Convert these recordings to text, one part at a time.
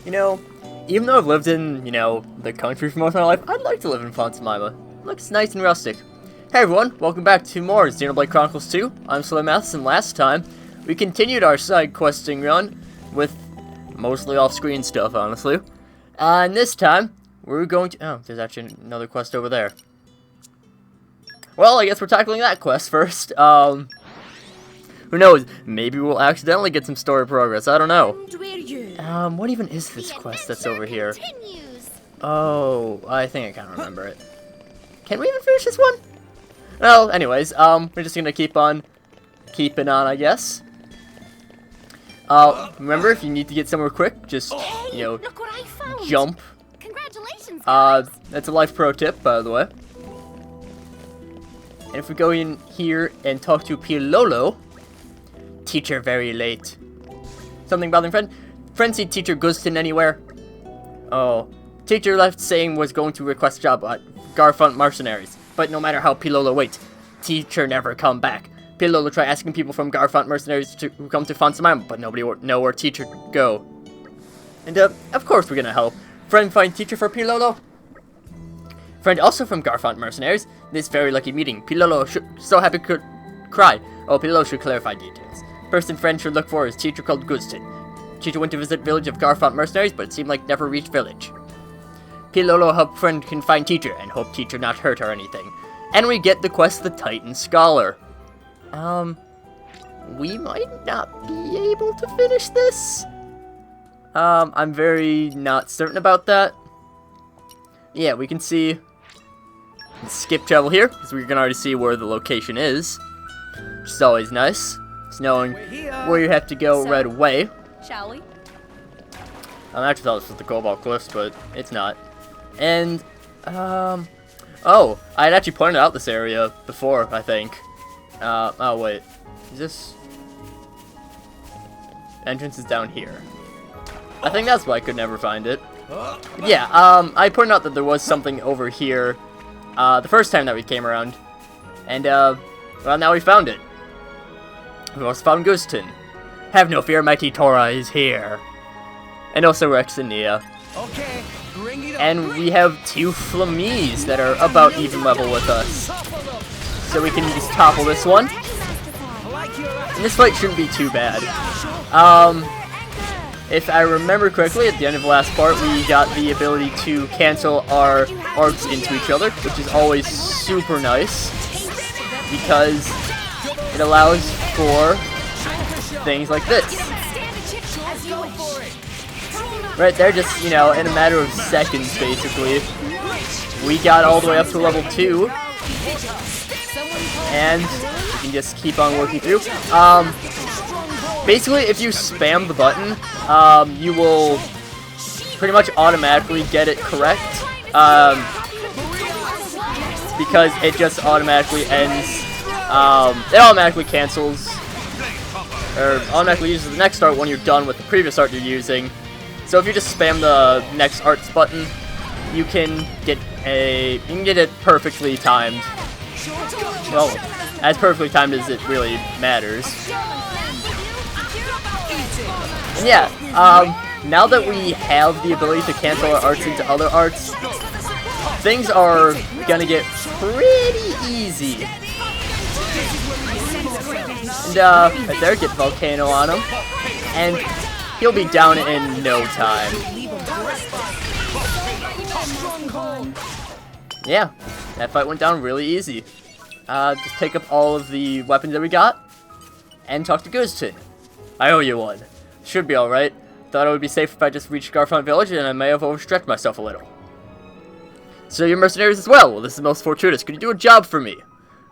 You know, even though I've lived in, the country for most of my life, I'd like to live in Fontsmima. It looks nice and rustic. Hey everyone, welcome back to more Xenoblade Chronicles 2. I'm SlayerMathis, and last time, we continued our side questing run with mostly off-screen stuff, honestly. And this time, we're going to... Oh, there's actually another quest over there. Well, I guess we're tackling that quest first. Who knows? Maybe we'll accidentally get some story progress. I don't know. What even is this quest that's over here? Oh, I think I kind of remember it. Can we even finish this one? Well, anyways, we're just gonna keep on keeping on, I guess. Remember, if you need to get somewhere quick, just, look what I found. Jump. Congratulations, guys. That's a life pro tip, by the way. And if we go in here and talk to Pilolo, teacher very late. Something bothering friend? Friend see teacher Guztin anywhere? Oh, teacher left saying was going to request a job at Garfront Mercenaries, but no matter how Pilolo waits, teacher never come back. Pilolo try asking people from Garfront Mercenaries to come to Fontsmima, but nobody know where teacher go. And of course we're gonna help. Friend find teacher for Pilolo. Friend also from Garfront Mercenaries. This very lucky meeting. Pilolo so happy could cry. Oh, Pilolo should clarify details. Person friend should look for is teacher called Guztin. Teacher went to visit village of Garfront Mercenaries, but it seemed like never reached village. Pilolo help friend can find teacher and hope teacher not hurt or anything. And we get the quest the Titan Scholar. We might not be able to finish this. I'm very not certain about that. Yeah, we can see skip travel here, because we can already see where the location is. Which is always nice. It's knowing where you have to go right away. Shall we? I actually thought this was the Cobalt Cliffs, but it's not. And, oh, I had actually pointed out this area before, I think. Oh wait, is this... Entrance is down here. I think that's why I could never find it. Yeah, I pointed out that there was something over here, the first time that we came around. And, well, now we found it. We also found Guztin. Have no fear, mighty Tora is here. And also Rex and Nia. Okay, bring it on. And we have two Flamies that are about even level with us. So we can just topple this one. And this fight shouldn't be too bad. If I remember correctly, at the end of the last part, we got the ability to cancel our arts into each other, which is always super nice. Because it allows for things like this. Right there, just, in a matter of seconds, basically. We got all the way up to level 2. And we can just keep on working through. Basically, if you spam the button, you will pretty much automatically get it correct. Because it just automatically ends, it automatically cancels, or automatically uses the next art when you're done with the previous art you're using. So if you just spam the next arts button, you can get it perfectly timed. Well, as perfectly timed as it really matters. And yeah, now that we have the ability to cancel our arts into other arts, things are gonna get pretty easy. And, right there, get Volcano on him. And he'll be down in no time. Yeah, that fight went down really easy. Just pick up all of the weapons that we got, and talk to Guztin. I owe you one. Should be alright. Thought it would be safe if I just reached Garfront Village, and I may have overstretched myself a little. So you're mercenaries as well? Well, this is most fortuitous. Could you do a job for me?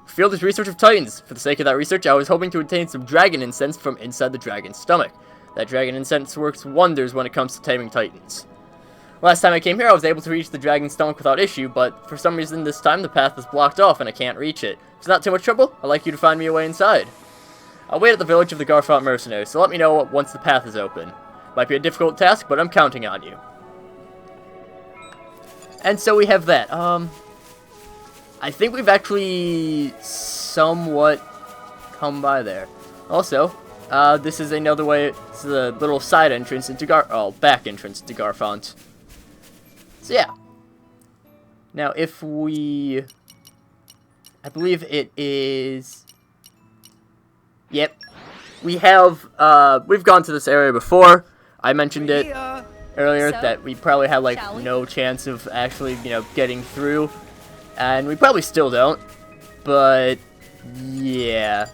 Field is research of Titans. For the sake of that research, I was hoping to obtain some dragon incense from inside the dragon's stomach. That dragon incense works wonders when it comes to taming Titans. Last time I came here, I was able to reach the dragon's stomach without issue, but for some reason this time the path is blocked off and I can't reach it. It's not too much trouble. I'd like you to find me a way inside. I'll wait at the village of the Garfront Mercenaries, so let me know once the path is open. Might be a difficult task, but I'm counting on you. And so we have that. I think we've actually somewhat come by there. Also, this is another way. It's a little side entrance into back entrance to Garfont. So yeah. Now, if we, I believe it is. Yep, we have. We've gone to this area before. I mentioned it earlier that we probably had like no chance of actually, getting through, and we probably still don't. But yeah,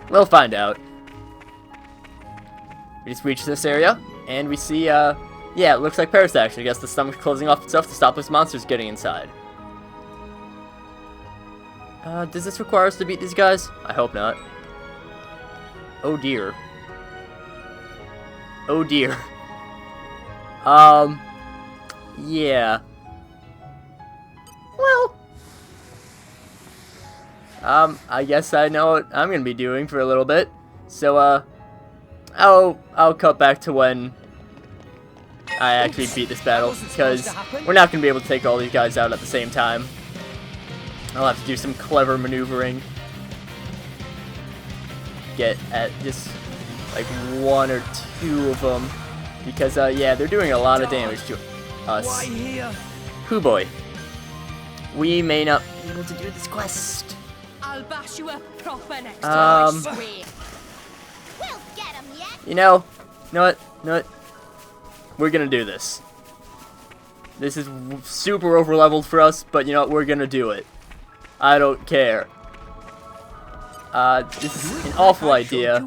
we'll find out. We just reached this area, and we see, yeah, it looks like Paris actually. I guess the stomach's closing off itself to stop those monsters getting inside. Does this require us to beat these guys? I hope not. Oh dear. Oh dear. Yeah. Well. I guess I know what I'm gonna be doing for a little bit. So, I'll cut back to when I actually beat this battle, because we're not gonna be able to take all these guys out at the same time. I'll have to do some clever maneuvering. Get at just like one or two of them, because yeah, they're doing a lot of damage to us. Hoo boy. We may not be able to do this quest. I'll bash you a proper next We'll get him yet. You know what? We're gonna do this. This is super over leveled for us, but you know what? We're gonna do it. I don't care. This is an awful idea,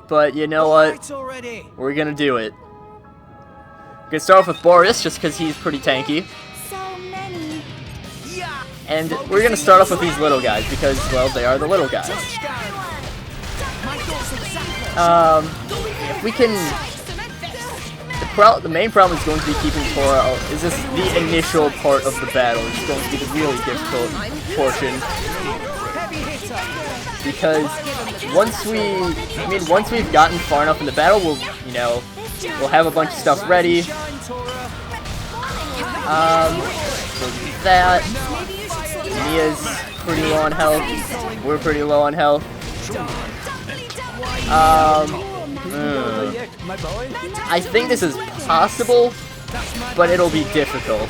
but you know what? We're gonna do it. We're gonna start off with Boris, just because he's pretty tanky. So many. And we're gonna start off with these little guys, because, well, they are the little guys. If we can... The main problem is going to be keeping Tora out. Is this the initial part of the battle? It's going to be the really difficult portion. Because once we've gotten far enough in the battle, we'll have a bunch of stuff ready. So that Mia's pretty low on health. We're pretty low on health. I think this is possible, but it'll be difficult.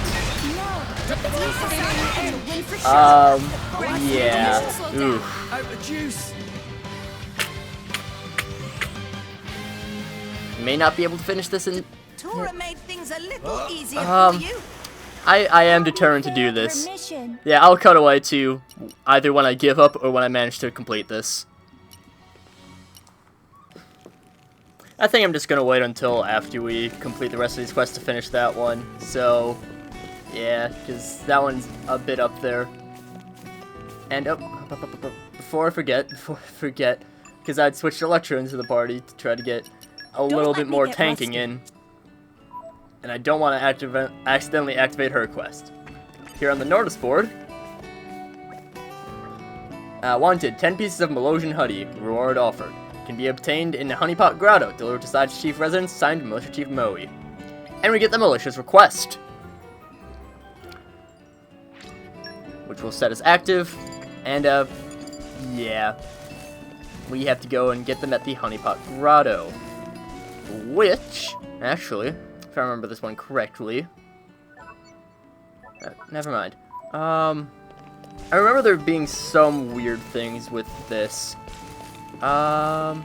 Yeah. Oof. May not be able to finish this in... Tora made things a little easier for you. I am determined to do this. Yeah, I'll cut away to either when I give up or when I manage to complete this. I think I'm just gonna wait until after we complete the rest of these quests to finish that one. So, yeah, because that one's a bit up there. And before I forget, because I'd switched Electra into the party to try to get a little bit more tanking in. And I don't want to accidentally activate her quest. Here on the notice board, wanted 10 pieces of Melosian honey, reward offered. Can be obtained in the Honeypot Grotto, delivered to Side's Chief Residence, signed Militia Chief Moe. And we get the Militia's request, which will set us active, and yeah, we have to go and get them at the Honeypot Grotto, which, actually, if I remember this one correctly, never mind, I remember there being some weird things with this. I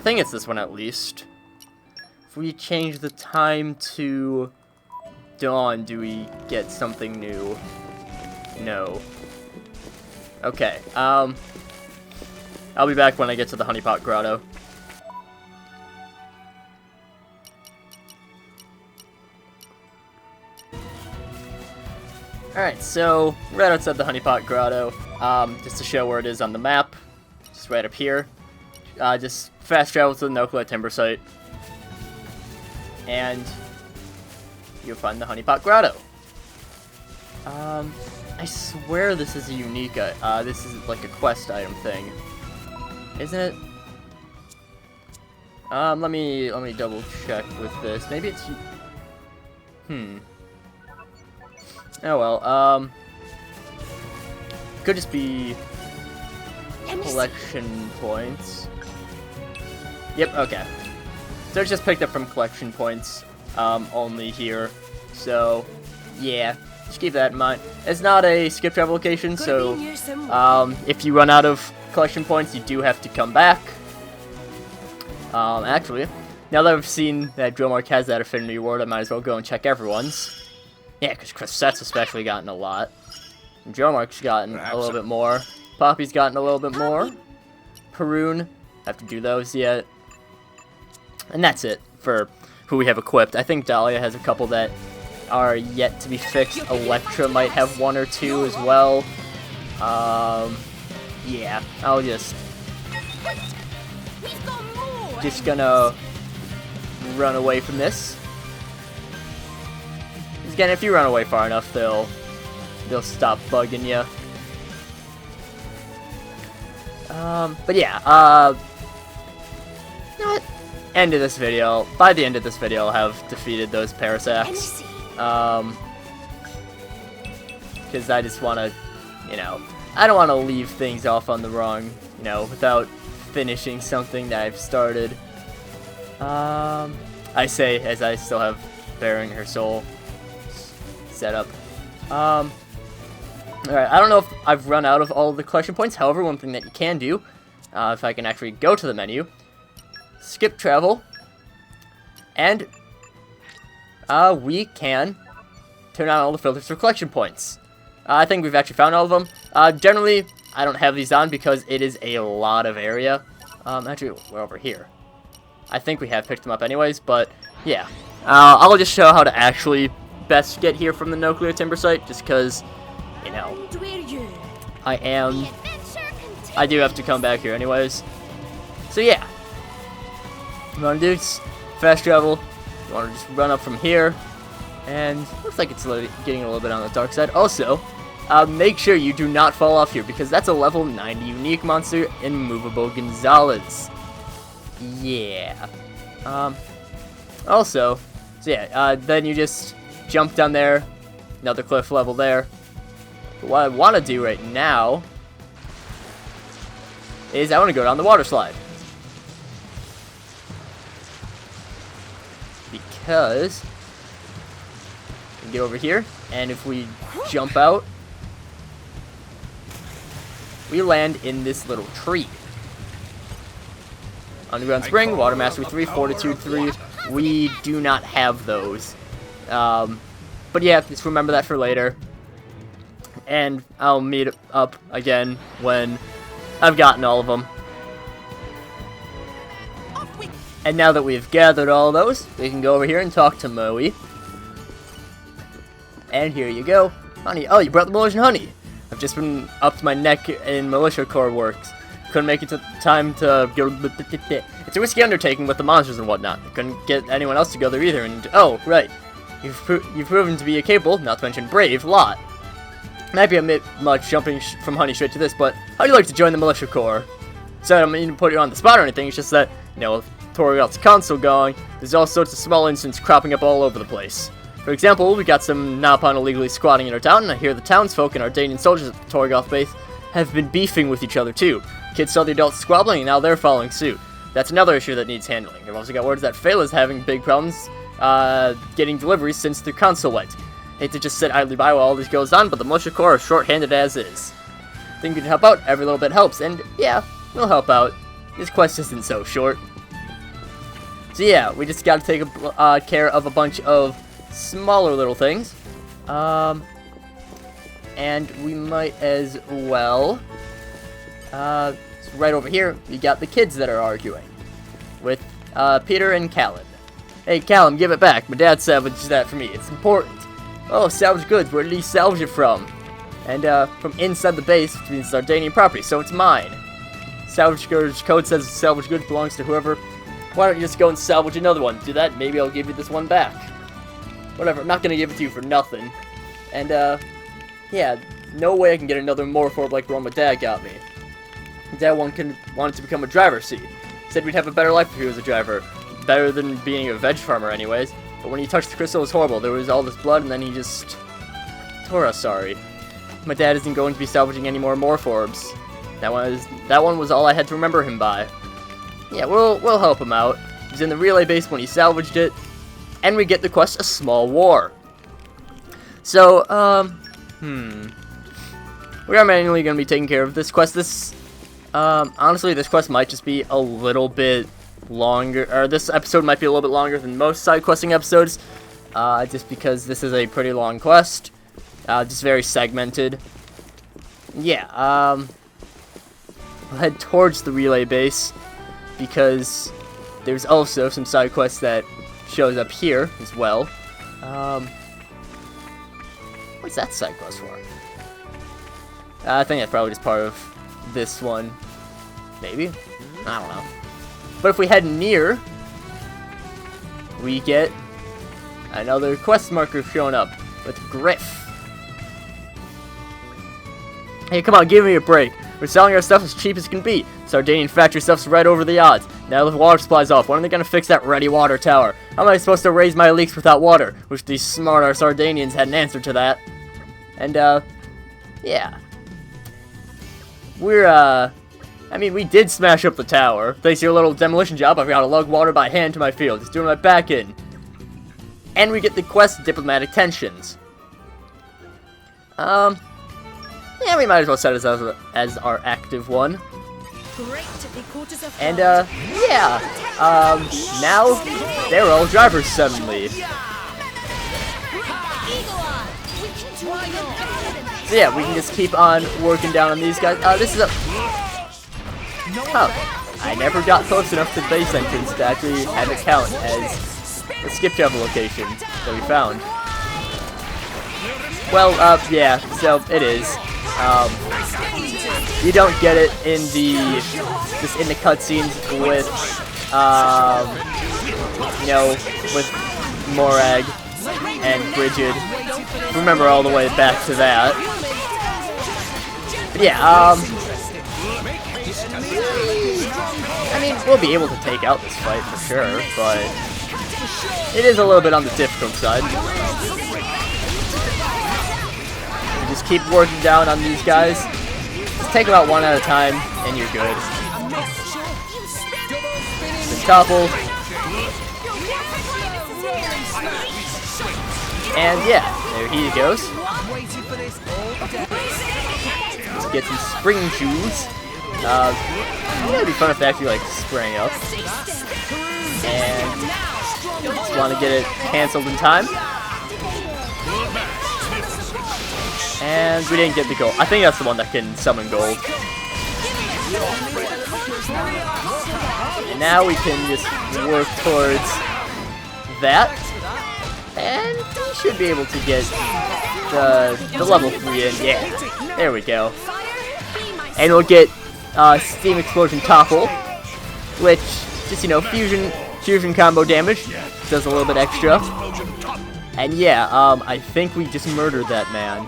think it's this one at least. If we change the time to dawn, do we get something new? No. Okay, I'll be back when I get to the Honeypot Grotto. Alright, so right outside the Honeypot Grotto, just to show where it is on the map. Just right up here. Just fast travel to the Nokla Timber Site. And you'll find the Honeypot Grotto. I swear this is a unique, this is like a quest item thing. Isn't it? Let me double check with this. Maybe it's... Oh well, could just be collection points. Yep, okay. So it's just picked up from collection points only here. So, yeah, just keep that in mind. It's not a skip travel location, so if you run out of collection points, you do have to come back. Actually, now that I've seen that Drillmark has that affinity reward, I might as well go and check everyone's. Yeah, because Cressette's especially gotten a lot. Drillmark's gotten a little bit more. Poppy's gotten a little bit more. Peroon, have to do those yet. And that's it for who we have equipped. I think Dahlia has a couple that are yet to be fixed. Electra might have one or two as well. Yeah, I'll just gonna run away from this. Again, if you run away far enough, they'll stop bugging you. But yeah, you know what? End of this video. By the end of this video, I'll have defeated those Parasacks. Because I just want to, you know, I don't want to leave things off on the wrong, you know, without finishing something that I've started. I say as I still have Bearing Her Soul set up. Alright, I don't know if I've run out of all of the collection points. However, one thing that you can do, if I can actually go to the menu, skip travel, and we can turn on all the filters for collection points. I think we've actually found all of them. Generally, I don't have these on because it is a lot of area. Actually, we're over here. I think we have picked them up anyways, but yeah. I'll just show how to actually best get here from the Nuclear Timber site, just because, you know, I do have to come back here anyways. So yeah. What you want to do is fast travel. You want to just run up from here. And looks like it's getting a little bit on the dark side. Also, make sure you do not fall off here, because that's a level 90 unique monster, Immovable Gonzalez. Yeah. Also, so yeah, then you just jump down there, another cliff level there. But what I want to do right now is I want to go down the water slide. Because we can get over here, and if we jump out, we land in this little tree. Underground Spring, Water Mastery 3, Fortitude 3. We do not have those. But yeah, just remember that for later. And I'll meet up again when I've gotten all of them. And now that we've gathered all those, we can go over here and talk to Moe. And here you go. Honey. Oh, you brought the militia honey. I've just been up to my neck in militia corps works. Couldn't make it to time to go. It's a risky undertaking with the monsters and whatnot. I couldn't get anyone else to go there either. And oh, right, you've proven to be a capable, not to mention brave, lot. Might be a bit much jumping from honey straight to this, but how'd you like to join the militia corps? So I don't mean to put you on the spot or anything. It's just that, you know, with Torgal's council going, there's all sorts of small incidents cropping up all over the place. For example, we got some Napon illegally squatting in our town, and I hear the townsfolk and our Danian soldiers at the Torgoth base have been beefing with each other too. Kids saw the adults squabbling, and now they're following suit. That's another issue that needs handling. I've also got words that Fela's having big problems getting deliveries since the council went. Hate to just sit idly by while all this goes on, but the militia corps are short-handed as is. Think we can help out? Every little bit helps, and yeah, we'll help out. This quest isn't so short. So yeah, we just gotta take care of a bunch of smaller little things. And we might as well, right over here, we got the kids that are arguing with Peter and Callum. Hey Callum, give it back. My dad salvaged that for me. It's important. Oh, salvage goods. Where did he salvage it from? And from inside the base, which means Sardanian property, so it's mine. Salvage goods code says salvage goods belongs to whoever. Why don't you just go and salvage another one? Do that, maybe I'll give you this one back. Whatever, I'm not gonna give it to you for nothing. And yeah, no way I can get another Morphorb like the one my dad got me. Dad wanted to become a driver, see. Said we'd have a better life if he was a driver. Better than being a veg farmer anyways. But when he touched the crystal, it was horrible. There was all this blood, and then he just tore us, sorry. my dad isn't going to be salvaging any more morph orbs. That one was all I had to remember him by. Yeah, we'll help him out. He's in the relay base when he salvaged it, and we get the quest, A Small War. So, we are manually going to be taking care of this quest. Honestly, this quest might just be a little bit longer, or this episode might be a little bit longer than most side questing episodes, just because this is a pretty long quest, just very segmented. Yeah, we'll head towards the relay base, because there's also some side quests that shows up here as well. What's that side quest for? I think that's probably just part of this one. Maybe? I don't know. But if we head near, we get another quest marker showing up with Griff. Hey, come on, give me a break. We're selling our stuff as cheap as can be. Sardinian factory stuff's right over the odds. Now the water supply's off. When are they gonna fix that ready water tower? How am I supposed to raise my leeks without water? Wish these smart Sardinians had an answer to that. And, yeah. I mean, we did smash up the tower. Thanks to your little demolition job, I've got to lug water by hand to my field. Just doing my back in. And we get the quest, Diplomatic Tensions. Yeah, we might as well set this as our active one. And, yeah. Now, they're all drivers suddenly. So yeah, we can just keep on working down on these guys. This is a... Huh. I never got close enough to the base entrance to actually have it count as a skip travel location that we found. Well, yeah, so it is. You don't get it in the... just in the cutscenes with, you know, with Morag and Brigid. Remember all the way back to that. But yeah, I mean, we'll be able to take out this fight for sure, but it is a little bit on the difficult side. You just keep working down on these guys. Just take them out one at a time, and you're good. Then topple. And yeah, there he goes. Let's get some spring shoes. It would be fun if they actually like sprang up. And just want to get it cancelled in time. And we didn't get the gold. I think that's the one that can summon gold. And now we can just work towards that. And we should be able to get the level 3 in. Yeah, there we go. And we'll get Steam Explosion Topple, which, just, you know, fusion combo damage, does a little bit extra. And yeah, I think we just murdered that man.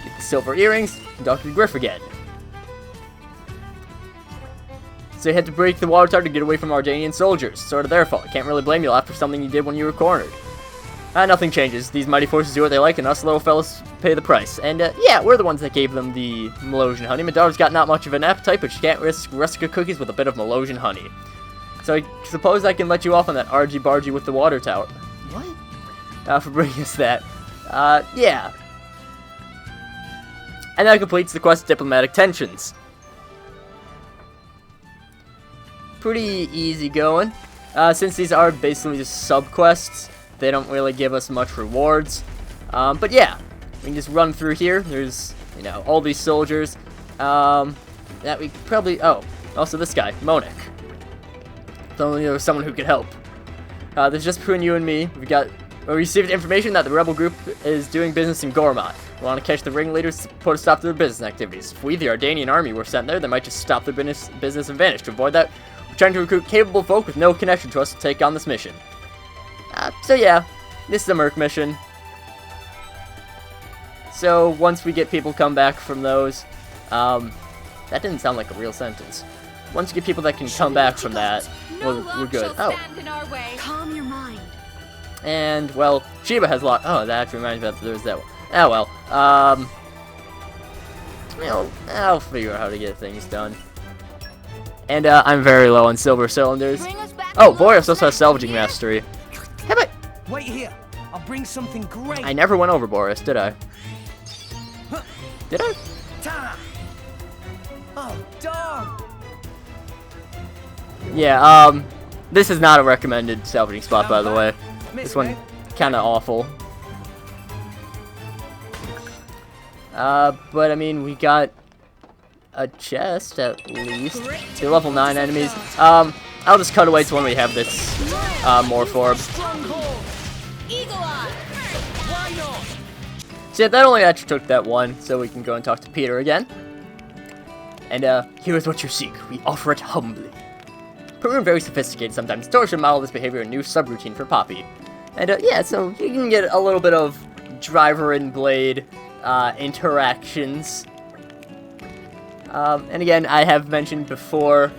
Get the silver earrings, Dr. Griff again. So you had to break the water tower to get away from Ardanian soldiers. Sort of their fault. Can't really blame you after something you did when you were cornered. Nothing changes. These mighty forces do what they like, and us little fellas pay the price. And, yeah, we're the ones that gave them the Melosian honey. My daughter's got not much of an appetite, but she can't risk Russica cookies with a bit of Melosian honey. So I suppose I can let you off on that argy-bargy with the water tower. What? For bringing us that. Yeah. And that completes the quest, Diplomatic Tensions. Pretty easy going. Since these are basically just sub-quests, they don't really give us much rewards. But yeah, we can just run through here. There's, you know, all these soldiers. That we probably... Oh, also this guy, Monic. So there was someone who could help. There's just between you and me. We received information that the rebel group is doing business in Gormott. We want to catch the ringleaders to put a stop to their business activities. If we, the Ardanian army, were sent there, they might just stop their business and vanish. To avoid that, we're trying to recruit capable folk with no connection to us to take on this mission. So yeah, this is a merc mission. So once we get people come back from those, that didn't sound like a real sentence. Once you get people that can come back from that, we're good. Oh. Calm your mind. And, well, Sheba has lost... Oh, that actually reminds me that there's that one. Oh, well. You know, I'll figure out how to get things done. And, I'm very low on silver cylinders. Oh, Boreas also has salvaging mastery. Have I... Wait here. I'll bring something great. I never went over Boreas, did I? Did I? Ta! Oh, dog. Yeah, this is not a recommended salvaging spot, by the way. This one, kinda awful. But I mean, we got a chest, at least. They're level 9 enemies. I'll just cut away to when we have this, Morph Orb. So yeah, that only actually took that one, so we can go and talk to Peter again. And, here is what you seek. We offer it humbly. Proven very sophisticated sometimes. Stores should model this behavior a new subroutine for Poppy. And, yeah, so you can get a little bit of driver and blade, interactions. And again, I have mentioned before,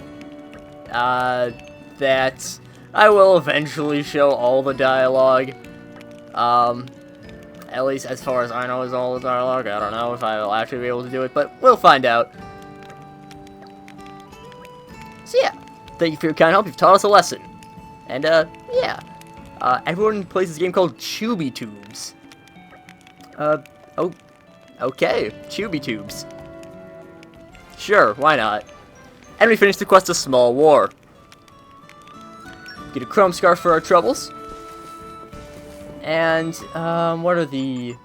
that I will eventually show all the dialogue. At least as far as I know is all the dialogue. I don't know if I will actually be able to do it, but we'll find out. So yeah, thank you for your kind help. You've taught us a lesson. And, yeah. Everyone plays this game called Chubby Tubes. Oh, okay. Chubby Tubes. Sure, why not? And we finished the quest of Small War. Get a Chrome Scarf for our troubles. And, what are the...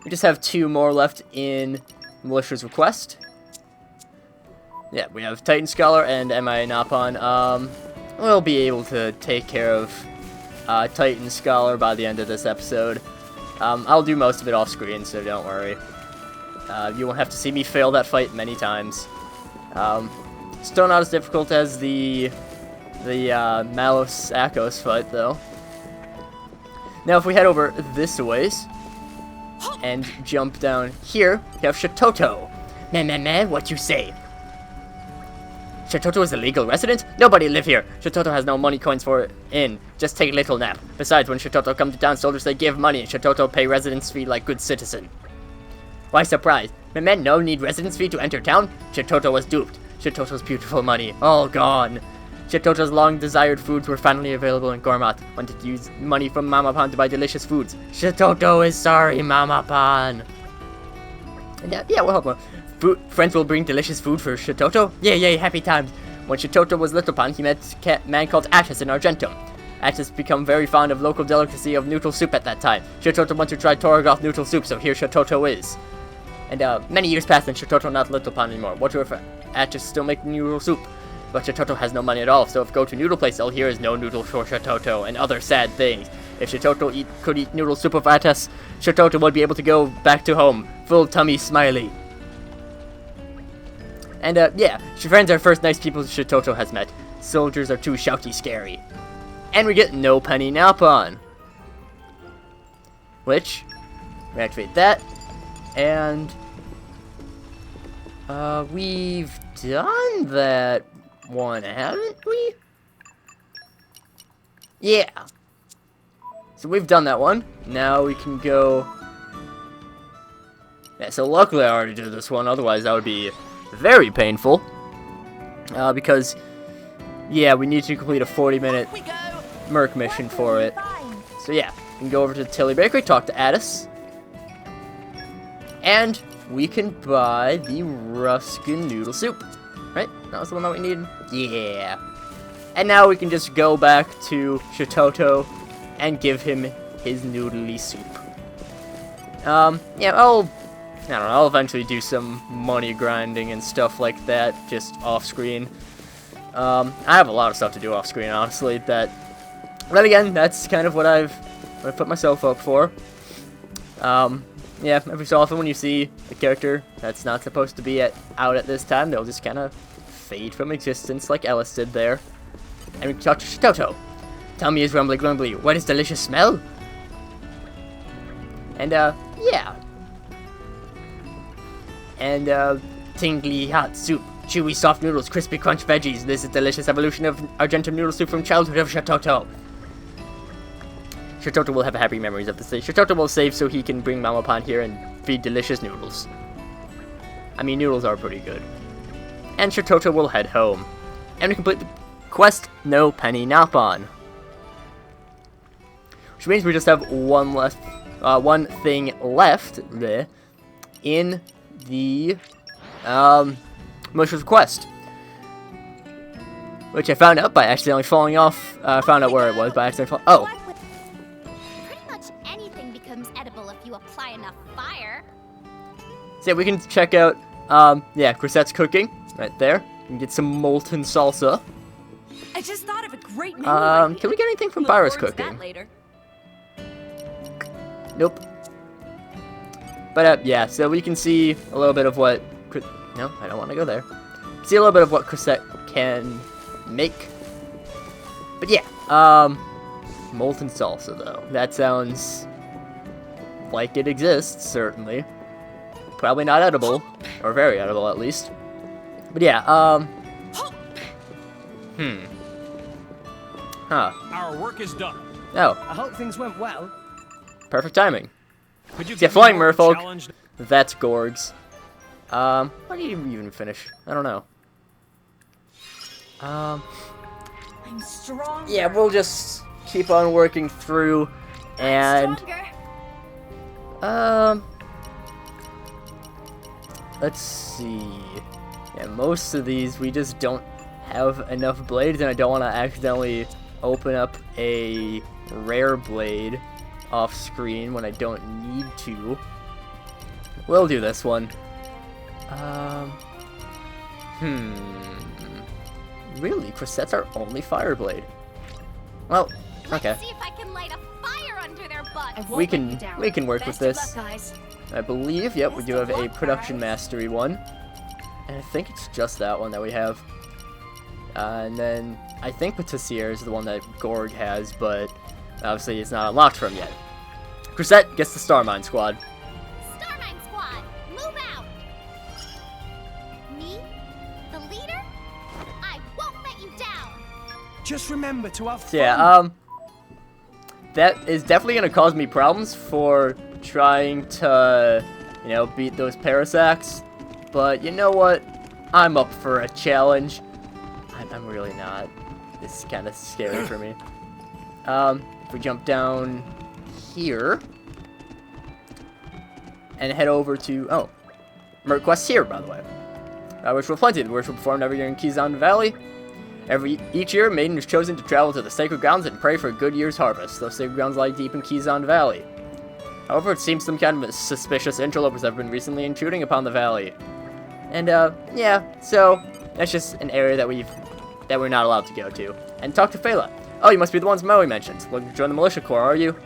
We just have 2 more left in Militia's Request. Yeah, we have Titan Scholar and MI Napon. We'll be able to take care of Titan Scholar by the end of this episode. I'll do most of it off screen, so don't worry. You won't have to see me fail that fight many times. Still not as difficult as the Malos Akos fight, though. Now, if we head over this ways and jump down here, we have Shatoto. Meh, what you say? Shatoto is a legal resident? Nobody live here. Shatoto has no money coins for in. Just take a little nap. Besides, when Shatoto come to town, soldiers they give money, and Shatoto pay residence fee like good citizen. Why surprised? Men no need residence fee to enter town? Shatoto was duped. Shatoto's beautiful money, all gone. Shatoto's long-desired foods were finally available in Gormat. Wanted to use money from Mama Pan to buy delicious foods. Shatoto is sorry, Mama Pan. And yeah, we'll help him. Friends will bring delicious food for Shatoto? Yay, happy times. When Shatoto was little Pan, he met a man called Attis in Argentum. Attis became very fond of local delicacy of noodle soup at that time. Shatoto wanted to try Torgoth noodle soup, so here Shatoto is. And many years passed and Shatoto not little Pan anymore. What if Attis still make noodle soup? But Shatoto has no money at all, so if go to noodle place, all here is no noodle for Shatoto, and other sad things. If Shatoto could eat noodle soup of Attis, Shatoto would be able to go back to home, full tummy smiley. And yeah, friends are first nice people Shatoto has met. Soldiers are too shouty scary. And we get no penny Napon. Which, we activate that, and we've done that one, haven't we? Yeah. So we've done that one. Now we can go... Yeah, so luckily I already did this one, otherwise that would be very painful. Because, yeah, we need to complete a 40-minute Merc mission for it. So yeah, we can go over to the Tilly Bakery, talk to Addis. And we can buy the Ruskin noodle soup. Right? That was the one that we needed? Yeah. And now we can just go back to Shatoto and give him his noodly soup. Yeah, I don't know, I'll eventually do some money grinding and stuff like that, just off screen. I have a lot of stuff to do off screen, honestly, but again, that's kind of what I've put myself up for. Yeah, every so often when you see a character that's not supposed to be out at this time, they'll just kind of fade from existence like Ellis did there. And we can talk to Shatoto. Tell me his rumbly, what is delicious smell? And, yeah. And, tingly hot soup, chewy soft noodles, crispy crunch veggies. This is delicious evolution of Argentum noodle soup from childhood of Shatoto. Shitoto will have happy memories of this day. Shitoto will save so he can bring Mamapan here and feed delicious noodles. I mean, noodles are pretty good. And Shitoto will head home. And we complete the quest, No Penny Nappon. Which means we just have one thing left bleh, in the malicious quest. Which I found out by accidentally falling off. Found out where it was by accidentally falling. Oh. Pretty much anything becomes edible if you apply enough fire. So yeah, we can check out, yeah, Grisette's cooking right there. We can get some molten salsa. I just thought of a great menu. Can we get anything from Byra's cooking? Later. Nope. But yeah, so we can see a little bit of what. No, I don't want to go there. See a little bit of what Grisette can make. But yeah, molten salsa though. That sounds like it exists, certainly. Probably not edible, or very edible at least. But yeah, Huh. Our work is done. Oh. I hope things went well. Perfect timing. Could you Yeah, give me flying more merfolk. challenge? That's Gorgs. Why did you even finish? I don't know. I'm strong. Yeah, we'll just keep on working through, and let's see. Yeah, most of these we just don't have enough blades, and I don't want to accidentally open up a rare blade off screen when I don't need to. We'll do this one. Really? Grisette's our only fire blade. Well, okay. Let's see if I can light a fire under their butts. We can work with this. I believe, yep, we do have a production mastery one. And I think it's just that one that we have. And then I think Patissier is the one that Gorg has, but obviously it's not unlocked for him yet. Grisette gets the Starmine Squad. Starmine Squad, move out! Me? The leader? I won't let you down! Just remember to have fun. So yeah, that is definitely going to cause me problems for trying to, you know, beat those Parasacs. But you know what? I'm up for a challenge. I'm really not. This is kind of scary for me. If we jump down here and head over to, oh, Merc Quest here, by the way. Which will plenty. The worship performed every year in Kizan Valley. Each year, Maiden is chosen to travel to the sacred grounds and pray for a good year's harvest. Those sacred grounds lie deep in Kizan Valley. However, it seems some kind of suspicious interlopers have been recently intruding upon the valley. And, yeah, so that's just an area that we're not allowed to go to. And talk to Phala. Oh, you must be the ones Maui mentioned. Looking to join the militia corps, are you?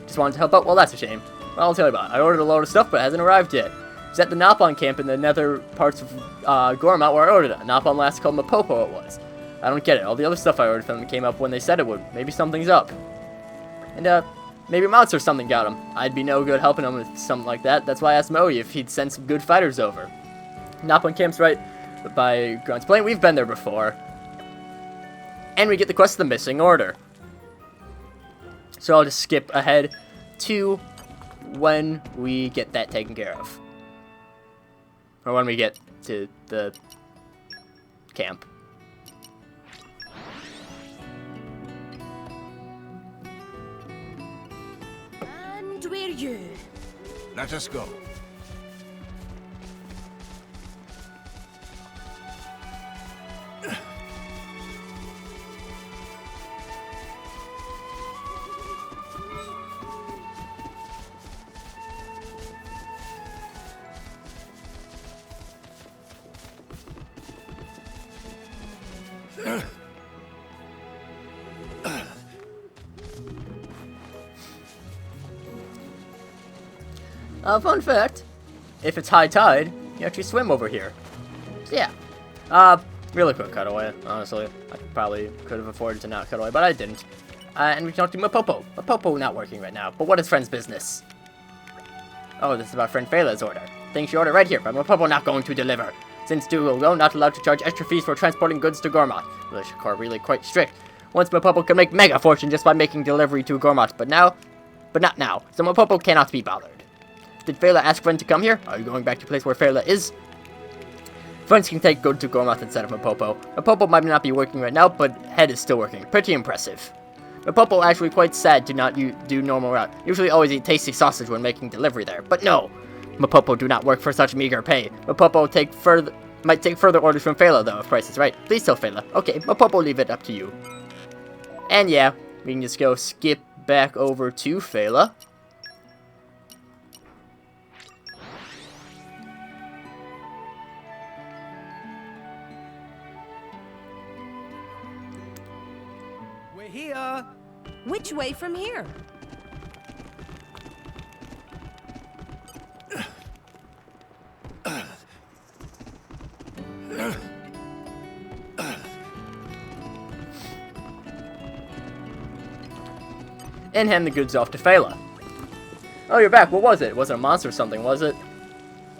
Just wanted to help out? Well, that's a shame. Well, I'll tell you about it. I ordered a load of stuff, but it hasn't arrived yet. It's at the Nappon camp in the nether parts of Gormat where I ordered it. Nappon last called Mapopo it was. I don't get it. All the other stuff I ordered from them came up when they said it would. Maybe something's up. And, maybe mounts or something got him. I'd be no good helping him with something like that. That's why I asked Maui if he'd send some good fighters over. Nappon camp's right by Grunt's Plain. We've been there before. And we get the quest of the Missing Order. So I'll just skip ahead to when we get that taken care of. Or when we get to the camp. And we're you. Let us go. Fun fact, if it's high tide, you actually swim over here. So yeah, really quick cutaway, honestly. I probably could have afforded to not cut away, but I didn't. And we talked to Mapopo. Mapopo not working right now, but what is friend's business? Oh, this is about friend Phala's order. Things she ordered right here, but Mapopo not going to deliver. Since due will go, not allowed to charge extra fees for transporting goods to Gormat. Militia Corps really quite strict. Once Mapopo could make mega fortune just by making delivery to Gormott, but not now. So Mapopo cannot be bothered. Did Fela ask Friend to come here? Are you going back to the place where Fela is? Friends can go to Gormott instead of Mapopo. Mapopo might not be working right now, but head is still working. Pretty impressive. Mapopo actually quite sad to not do normal route. Usually always eat tasty sausage when making delivery there, but no. Mapopo do not work for such meager pay. Mapopo might take further orders from Fela though, if price is right. Please tell Fela. Okay, Mapopo, leave it up to you. And yeah, we can just go skip back over to Fela. We're here. Which way from here? And hand the goods off to Fela. Oh, you're back. What was it? Was it a monster or something, was it?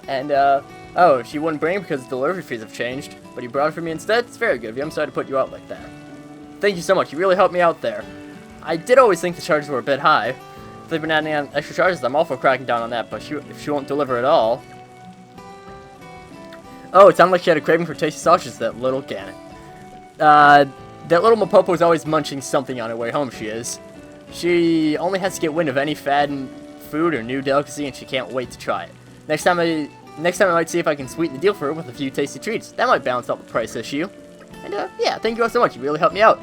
And, oh, she wouldn't bring it because the delivery fees have changed, but you brought it for me instead? It's very good of you. I'm sorry to put you out like that. Thank you so much. You really helped me out there. I did always think the charges were a bit high. If they've been adding on extra charges, I'm all for cracking down on that, but if she won't deliver at all... Oh, it sounded like she had a craving for tasty sausages, that little Ganet. That little Mapopo is always munching something on her way home, she is. She only has to get wind of any fad in food or new delicacy, and she can't wait to try it. Next time I might see if I can sweeten the deal for her with a few tasty treats. That might balance out the price issue. And, yeah, thank you all so much. You really helped me out.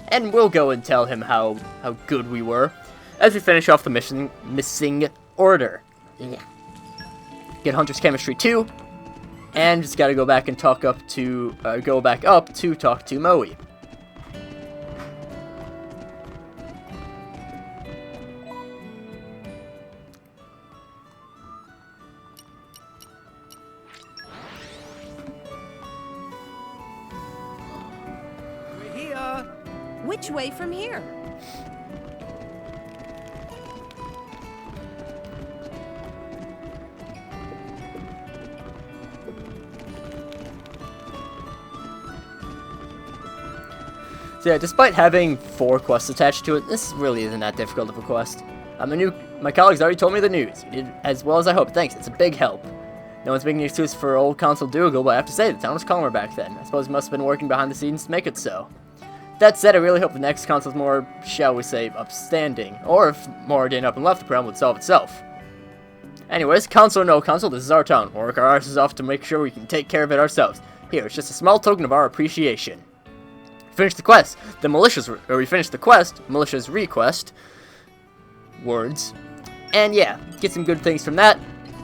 And we'll go and tell him how good we were as we finish off the missing order. Yeah. Get Hunter's Chemistry 2. And just gotta go back and go back up to talk to Moe. We're here. Which way from here? So yeah, despite having 4 quests attached to it, this really isn't that difficult of a quest. My colleagues already told me the news. You did as well as I hoped. Thanks, it's a big help. No one's making an excuse for old Consul Dougal, but I have to say, the town was calmer back then. I suppose he must have been working behind the scenes to make it so. That said, I really hope the next consul's more, shall we say, upstanding. Or if Moradin up and left, the problem would solve itself. Anyways, Consul or no Consul, this is our town. We'll work our asses off to make sure we can take care of it ourselves. Here, it's just a small token of our appreciation. Finish the quest. We finished the quest, Militia's request. Words. And yeah, get some good things from that.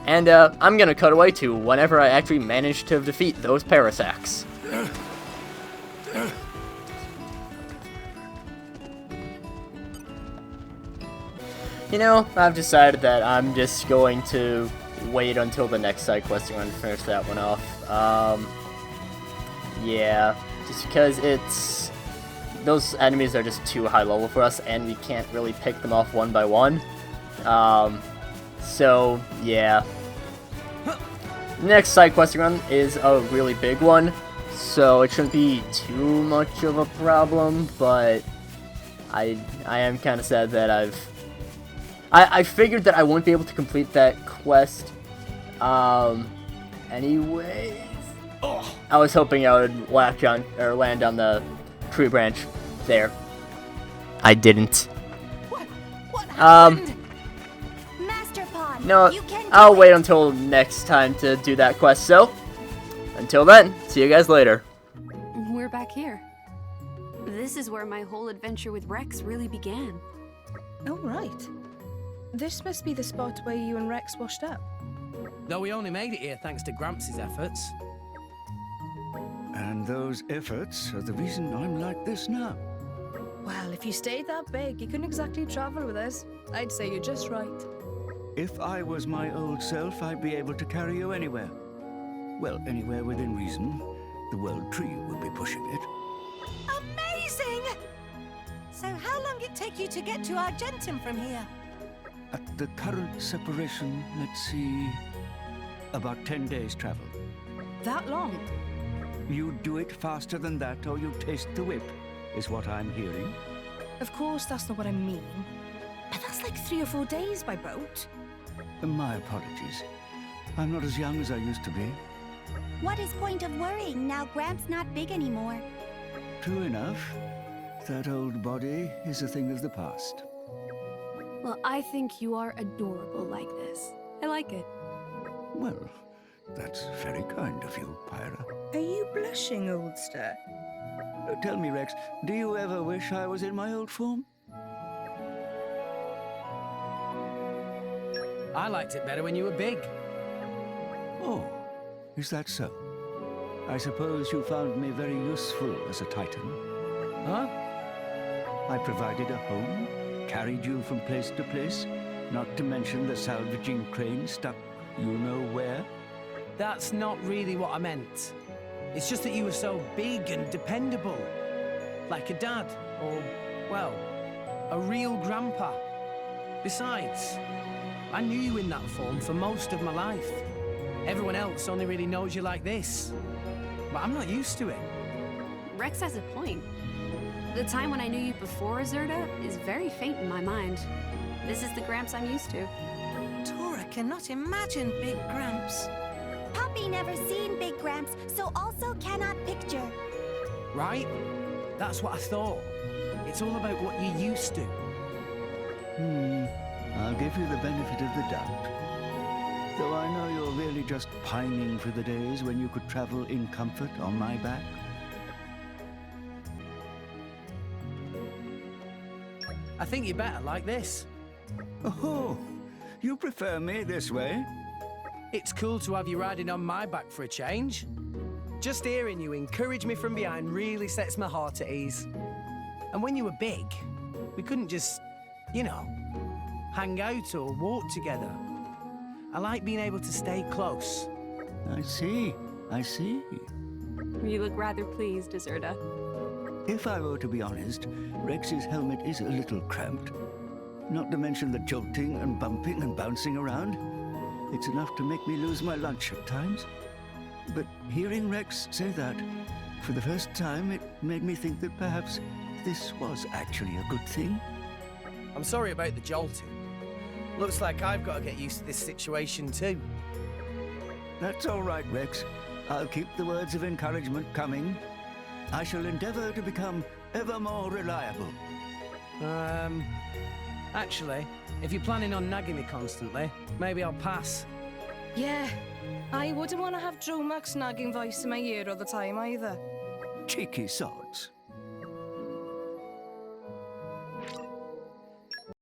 And I'm gonna cut away to whenever I actually manage to defeat those Parasacs. You know, I've decided that I'm just going to wait until the next side questing run to finish that one off. Yeah, just because those enemies are just too high level for us, and we can't really pick them off one by one. So, yeah. Next side questing run is a really big one, so it shouldn't be too much of a problem, but I am kind of sad that I figured that I wouldn't be able to complete that quest, anyways. I was hoping I would land on the tree branch there. I didn't. What happened? Master Pawn, No, you can I'll wait until next time to do that quest, so until then, see you guys later. We're back here. This is where my whole adventure with Rex really began. Oh, right. This must be the spot where you and Rex washed up. Though we only made it here thanks to Gramps' efforts. And those efforts are the reason I'm like this now. Well, if you stayed that big, you couldn't exactly travel with us. I'd say you're just right. If I was my old self, I'd be able to carry you anywhere. Well, anywhere within reason. The World Tree would be pushing it. Amazing! So how long it take you to get to Argentum from here? At the current separation, let's see, about 10 days' travel. That long? You do it faster than that, or you taste the whip. is what I'm hearing. Of course, that's not what I mean. But that's like 3 or 4 days by boat. My apologies. I'm not as young as I used to be. What is point of worrying now Gramps not big anymore? True enough. That old body is a thing of the past. Well, I think you are adorable like this. I like it. Well, that's very kind of you, Pyra. Are you blushing, oldster? Tell me, Rex, do you ever wish I was in my old form? I liked it better when you were big. Oh, is that so? I suppose you found me very useful as a Titan. Huh? I provided a home, carried you from place to place, not to mention the salvaging crane stuck you know where. That's not really what I meant. It's just that you were so big and dependable. Like a dad, or, well, a real grandpa. Besides, I knew you in that form for most of my life. Everyone else only really knows you like this. But I'm not used to it. Rex has a point. The time when I knew you before Azurda is very faint in my mind. This is the Gramps I'm used to. Tora cannot imagine Big Gramps. Poppy never seen Big Gramps, so also cannot picture. Right? That's what I thought. It's all about what you're used to. I'll give you the benefit of the doubt. Though I know you're really just pining for the days when you could travel in comfort on my back. I think you're better like this. Oh, you prefer me this way? It's cool to have you riding on my back for a change. Just hearing you encourage me from behind really sets my heart at ease. And when you were big, we couldn't just, you know, hang out or walk together. I like being able to stay close. I see. You look rather pleased, Azurda. If I were to be honest, Rex's helmet is a little cramped. Not to mention the jolting and bumping and bouncing around. It's enough to make me lose my lunch at times. But hearing Rex say that, for the first time, it made me think that perhaps this was actually a good thing. I'm sorry about the jolting. Looks like I've got to get used to this situation too. That's all right, Rex. I'll keep the words of encouragement coming. I shall endeavor to become ever more reliable. Actually, if you're planning on nagging me constantly, maybe I'll pass. Yeah, I wouldn't want to have Dromac's nagging voice in my ear all the time either. Cheeky sods.